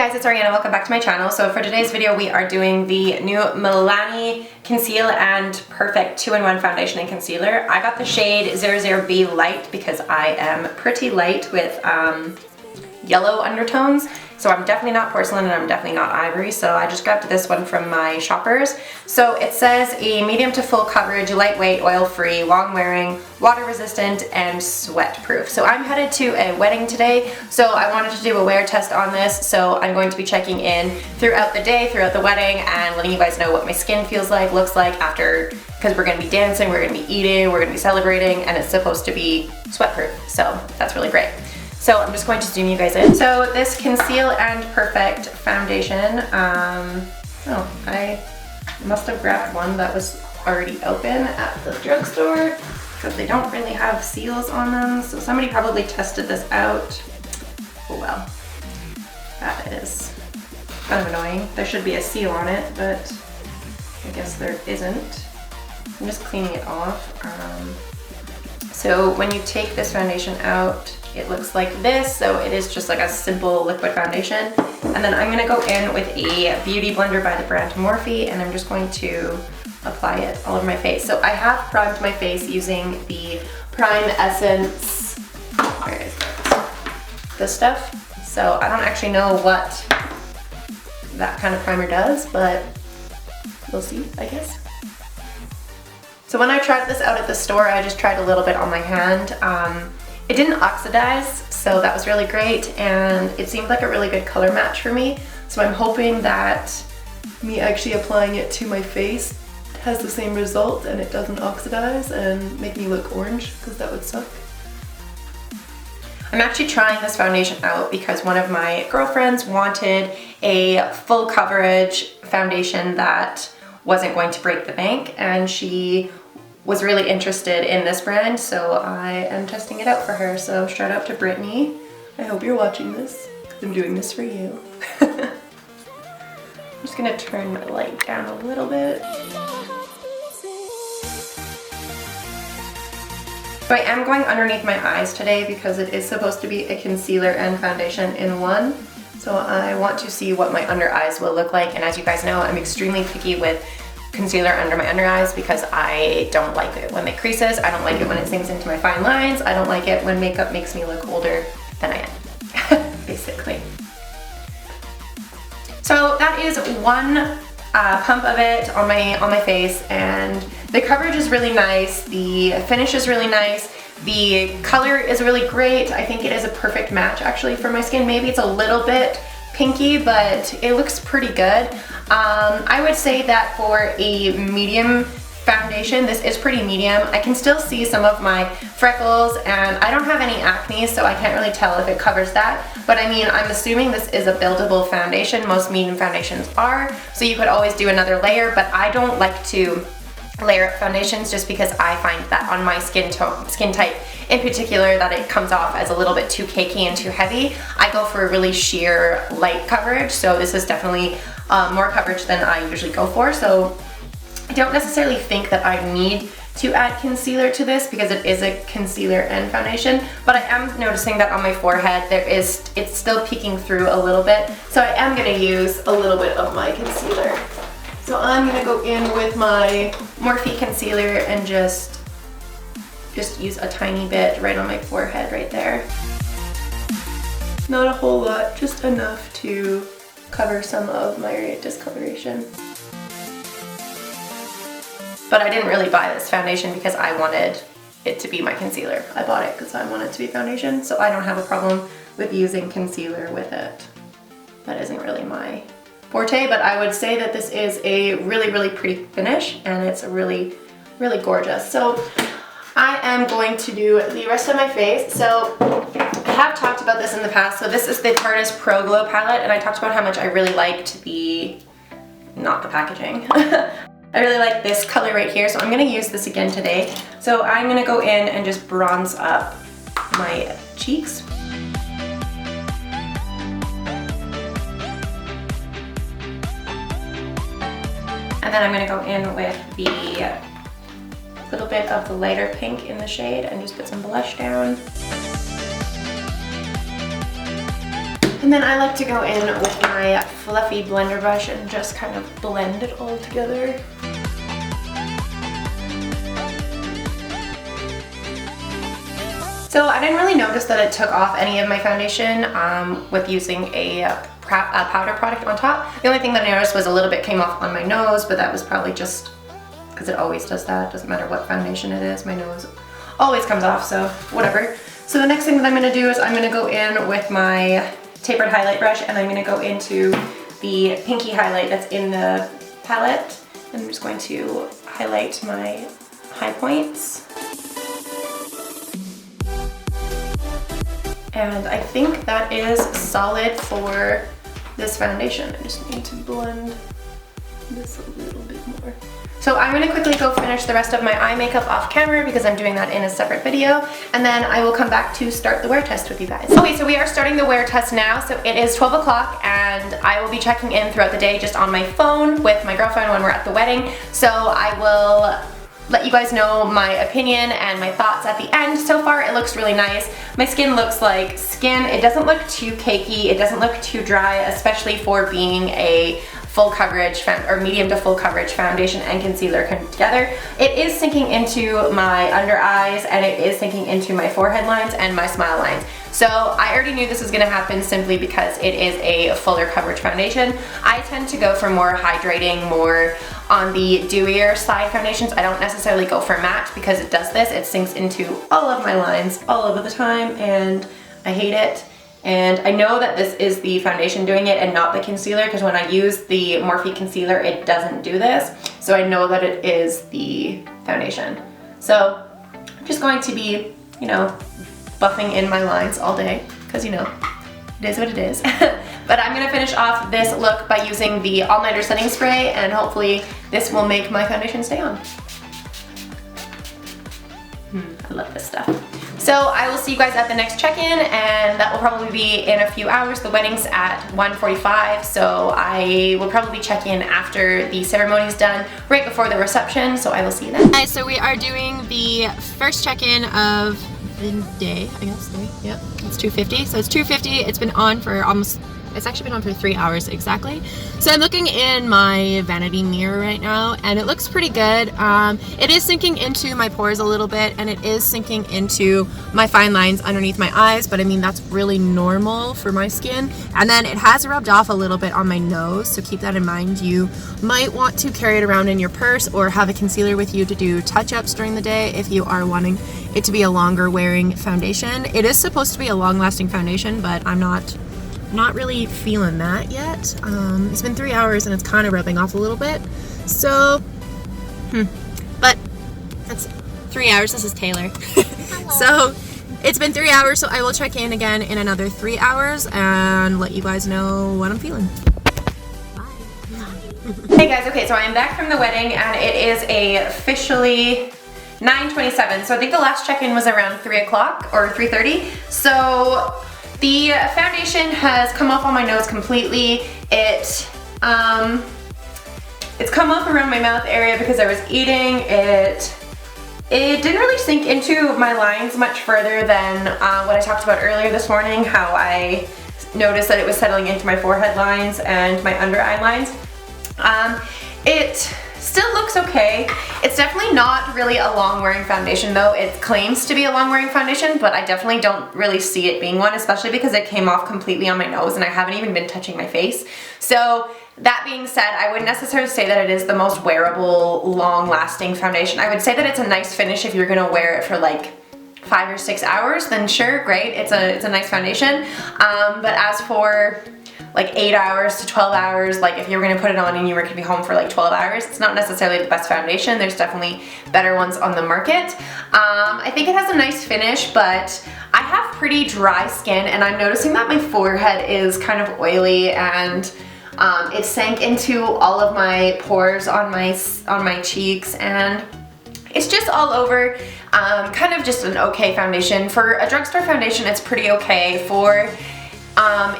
guys, it's Ariana. Welcome back to my channel. So for today's video, we are doing the new Milani Conceal and Perfect 2-in-1 Foundation and Concealer. I got the shade 00B Light because I am pretty light with yellow undertones. So I'm definitely not porcelain and I'm definitely not ivory. So I just grabbed this one from my shoppers. So it says a medium to full coverage, lightweight, oil-free, long-wearing, water-resistant, and sweat-proof. So I'm headed to a wedding today. So I wanted to do a wear test on this. So I'm going to be checking in throughout the day, throughout the wedding, and letting you guys know what my skin feels like, looks like after, because we're gonna be dancing, we're gonna be eating, we're gonna be celebrating, and it's supposed to be sweat-proof. So that's really great. So I'm just going to zoom you guys in. So this Conceal and Perfect foundation, I must have grabbed one that was already open at the drugstore because they don't really have seals on them. So somebody probably tested this out. Oh well, that is kind of annoying. There should be a seal on it, but I guess there isn't. I'm just cleaning it off. So when you take this foundation out, it looks like this, so it is just like a simple liquid foundation. And then I'm gonna go in with a beauty blender by the brand Morphe, and I'm just going to apply it all over my face. So I have primed my face using the Prime Essence, where is it? This stuff. So I don't actually know what that kind of primer does, but we'll see, I guess. So when I tried this out at the store, I just tried a little bit on my hand. It didn't oxidize, so that was really great, and it seemed like a really good color match for me. So I'm hoping that me actually applying it to my face has the same result and it doesn't oxidize and make me look orange, because that would suck. I'm actually trying this foundation out because one of my girlfriends wanted a full coverage foundation that wasn't going to break the bank, and she was really interested in this brand, so I am testing it out for her. So shout out to Brittany. I hope you're watching this, because I'm doing this for you. I'm just gonna turn my light down a little bit. So I am going underneath my eyes today because it is supposed to be a concealer and foundation in one. So I want to see what my under eyes will look like, and as you guys know, I'm extremely picky with concealer under my under eyes because I don't like it when it creases. I don't like it when it sinks into my fine lines. I don't like it when makeup makes me look older than I am, basically. So that is one pump of it on my face, and the coverage is really nice. The finish is really nice. The color is really great. I think it is a perfect match actually for my skin. Maybe it's a little bit pinky, but it looks pretty good. I would say that for a medium foundation, this is pretty medium. I can still see some of my freckles, and I don't have any acne, so I can't really tell if it covers that. But I mean, I'm assuming this is a buildable foundation. Most medium foundations are, so you could always do another layer, but I don't like to layer up foundations just because I find that on my skin type in particular, that it comes off as a little bit too cakey and too heavy. I go for a really sheer light coverage, so this is definitely more coverage than I usually go for. So I don't necessarily think that I need to add concealer to this because it is a concealer and foundation, but I am noticing that on my forehead it's still peeking through a little bit, so I am going to use a little bit of my concealer. So I'm going to go in with my Morphe concealer and just use a tiny bit right on my forehead right there. Not a whole lot, just enough to cover some of my discoloration. But I didn't really buy this foundation because I wanted it to be my concealer. I bought it because I want it to be foundation, so I don't have a problem with using concealer with it. That isn't really my forte, but I would say that this is a really, really pretty finish, and it's really, really gorgeous. So I am going to do the rest of my face. So I have talked about this in the past. So this is the Tarte Pro Glow palette, and I talked about how much I really liked not the packaging. I really like this color right here, so I'm gonna use this again today. So I'm gonna go in and just bronze up my cheeks. And then I'm gonna go in with the little bit of the lighter pink in the shade and just put some blush down. And then I like to go in with my fluffy blender brush and just kind of blend it all together. So I didn't really notice that it took off any of my foundation with using a powder product on top. The only thing that I noticed was a little bit came off on my nose, but that was probably just because it always does that. Doesn't matter what foundation it is, my nose always comes off, so whatever. So the next thing that I'm gonna do is I'm gonna go in with my tapered highlight brush, and I'm gonna go into the pinky highlight that's in the palette. And I'm just going to highlight my high points. And I think that is solid for this foundation. I just need to blend this a little bit more. So I'm gonna quickly go finish the rest of my eye makeup off camera because I'm doing that in a separate video, and then I will come back to start the wear test with you guys. Okay, so we are starting the wear test now. So it is 12 o'clock and I will be checking in throughout the day just on my phone with my girlfriend when we're at the wedding. So I will let you guys know my opinion and my thoughts at the end. So far it looks really nice. My skin looks like skin. It doesn't look too cakey. It doesn't look too dry, especially for being a full coverage or medium to full coverage foundation and concealer come together. It is sinking into my under eyes and it is sinking into my forehead lines and my smile lines. So I already knew this was gonna happen simply because it is a fuller coverage foundation. I tend to go for more hydrating, more on the dewier side foundations. I don't necessarily go for matte because it does this. It sinks into all of my lines all over the time and I hate it. And I know that this is the foundation doing it and not the concealer, because when I use the Morphe concealer, it doesn't do this. So I know that it is the foundation. So I'm just going to be, you know, buffing in my lines all day, because you know, it is what it is. But I'm gonna finish off this look by using the All Nighter Setting Spray, and hopefully this will make my foundation stay on. I love this stuff. So I will see you guys at the next check-in, and that will probably be in a few hours. The wedding's at 1:45, so I will probably check in after the ceremony is done, right before the reception, so I will see you then. Guys, so we are doing the first check-in of the day, I guess, yep, it's 2:50, so it's 2:50, it's been on for it's actually been on for 3 hours exactly. So I'm looking in my vanity mirror right now and it looks pretty good. It is sinking into my pores a little bit and it is sinking into my fine lines underneath my eyes, but I mean that's really normal for my skin. And then it has rubbed off a little bit on my nose, so keep that in mind. You might want to carry it around in your purse or have a concealer with you to do touch-ups during the day if you are wanting it to be a longer wearing foundation. It is supposed to be a long-lasting foundation, but I'm not really feeling that yet. It's been 3 hours and it's kind of rubbing off a little bit. So, but that's 3 hours. This is Taylor. So it's been 3 hours, so I will check in again in another 3 hours and let you guys know what I'm feeling. Bye. Hey guys, okay, so I am back from the wedding and it is officially 9:27. So I think the last check-in was around 3 o'clock or 3:30. So the foundation has come off on my nose completely. It's come off around my mouth area because I was eating. It didn't really sink into my lines much further than what I talked about earlier this morning, how I noticed that it was settling into my forehead lines and my under eye lines. It still looks okay. It's definitely not really a long wearing foundation though. It claims to be a long wearing foundation, but I definitely don't really see it being one, especially because it came off completely on my nose and I haven't even been touching my face. So that being said, I wouldn't necessarily say that it is the most wearable, long lasting foundation. I would say that it's a nice finish if you're gonna wear it for like 5 or 6 hours, then sure, great, it's a nice foundation. But as for like 8 hours to 12 hours, like if you were gonna put it on and you were gonna be home for like 12 hours, it's not necessarily the best foundation. There's definitely better ones on the market. I think it has a nice finish, but I have pretty dry skin and I'm noticing that my forehead is kind of oily and it sank into all of my pores on my cheeks and it's just all over. Kind of just an okay foundation. For a drugstore foundation, it's pretty okay. For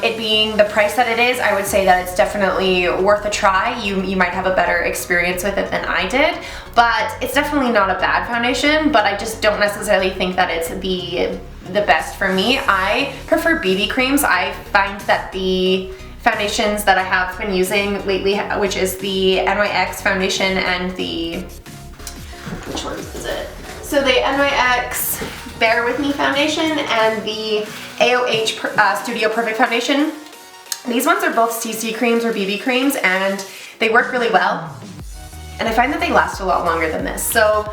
it being the price that it is, I would say that it's definitely worth a try. You might have a better experience with it than I did, but it's definitely not a bad foundation, but I just don't necessarily think that it's the the best for me. I prefer BB creams. I find that the foundations that I have been using lately, which is the NYX foundation and the, which one is it? So the NYX Bear With Me foundation and the AOH Studio Perfect foundation. These ones are both CC creams or BB creams, and they work really well. And I find that they last a lot longer than this. So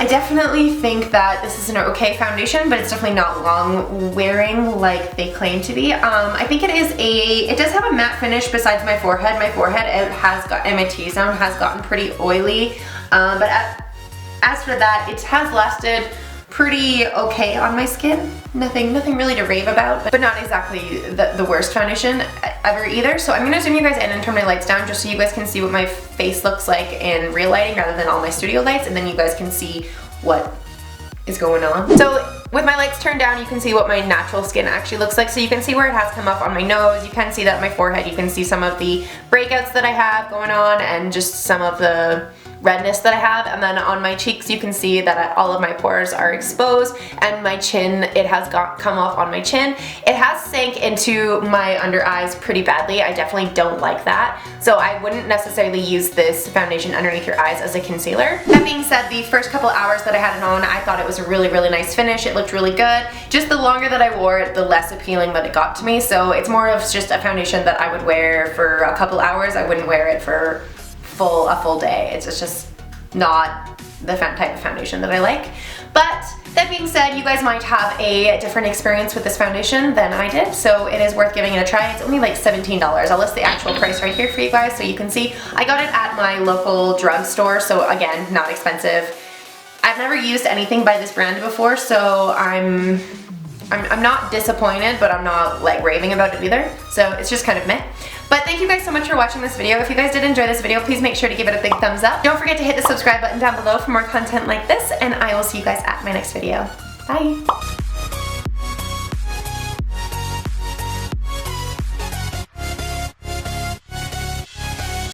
I definitely think that this is an okay foundation, but it's definitely not long wearing like they claim to be. I think it does have a matte finish besides my forehead. My forehead and my T-zone has gotten pretty oily, but as for that, it has lasted pretty okay on my skin. Nothing really to rave about, but not exactly the worst foundation ever either. So I'm gonna zoom you guys in and turn my lights down just so you guys can see what my face looks like in real lighting rather than all my studio lights, and then you guys can see what is going on. So with my lights turned down, you can see what my natural skin actually looks like. So you can see where it has come up on my nose, you can see that on my forehead, you can see some of the breakouts that I have going on and just some of the redness that I have, and then on my cheeks you can see that all of my pores are exposed, and my chin, it has come off on my chin. It has sank into my under eyes pretty badly. I definitely don't like that, so I wouldn't necessarily use this foundation underneath your eyes as a concealer. That being said, the first couple hours that I had it on, I thought it was a really nice finish. It looked really good. Just the longer that I wore it, the less appealing that it got to me, so it's more of just a foundation that I would wear for a couple hours. I wouldn't wear it for a full day. It's just not the type of foundation that I like. But that being said, you guys might have a different experience with this foundation than I did, so it is worth giving it a try. It's only like $17. I'll list the actual price right here for you guys so you can see. I got it at my local drugstore, so again, not expensive. I've never used anything by this brand before, so I'm not disappointed, but I'm not like raving about it either. So it's just kind of meh. But thank you guys so much for watching this video. If you guys did enjoy this video, please make sure to give it a big thumbs up. Don't forget to hit the subscribe button down below for more content like this, and I will see you guys at my next video. Bye!